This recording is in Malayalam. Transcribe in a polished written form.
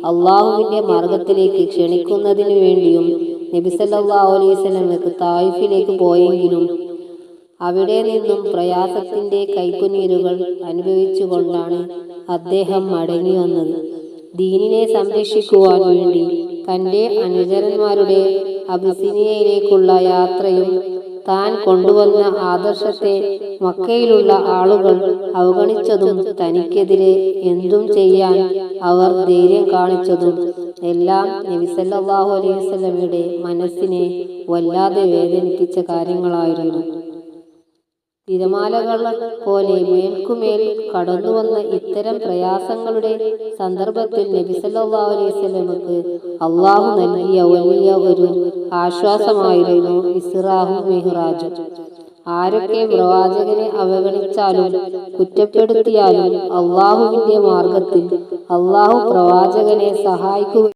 അള്ളാഹുവിന്റെ മാർഗത്തിലേക്ക് ക്ഷണിക്കുന്നതിനു വേണ്ടിയും നബി സല്ലല്ലാഹു അലൈഹി വസല്ലമക്ക് തായിഫിലേക്ക് പോയെങ്കിലും അവിടെ നിന്നും പ്രയാസത്തിന്റെ കൈക്കുനീരുകൾ അനുഭവിച്ചുകൊണ്ടാണ് അദ്ദേഹം മടങ്ങി വന്നത്. ദീനിനെ സംരക്ഷിക്കുവാൻ വേണ്ടി തന്റെ അനുചരന്മാരുടെ അബിസിനിയയിലേക്കുള്ള യാത്രയും താൻ കൊണ്ടുവന്ന ആദർശത്തെ മക്കയിലുള്ള ആളുകൾ അവഗണിച്ചതും തനിക്കെതിരെ എന്തും ചെയ്യാൻ അവർ ധൈര്യം കാണിച്ചതും എല്ലാം നബി സല്ലല്ലാഹു അലൈഹി വസല്ലമയുടെ മനസ്സിനെ വല്ലാതെ വേദനിപ്പിച്ച കാര്യങ്ങളായിരുന്നു. തിരമാലകൾ പോലെ മേൽക്കുമേൽ കടന്നുവന്ന ഇത്തരം പ്രയാസങ്ങളുടെ സന്ദർഭത്തിൽ നബി സല്ലല്ലാഹു അലൈഹി വസല്ലമക്ക് അള്ളാഹു നൽകിയ വലിയ ഒരു ആശ്വാസമായിരുന്നു ഇസ്റാഉം മിഹ്റാജും. ആരൊക്കെ പ്രവാചകനെ അവഗണിച്ചാലും കുറ്റപ്പെടുത്തിയാലും അള്ളാഹുവിന്റെ മാർഗത്തിൽ അള്ളാഹു പ്രവാചകനെ സഹായിക്കുക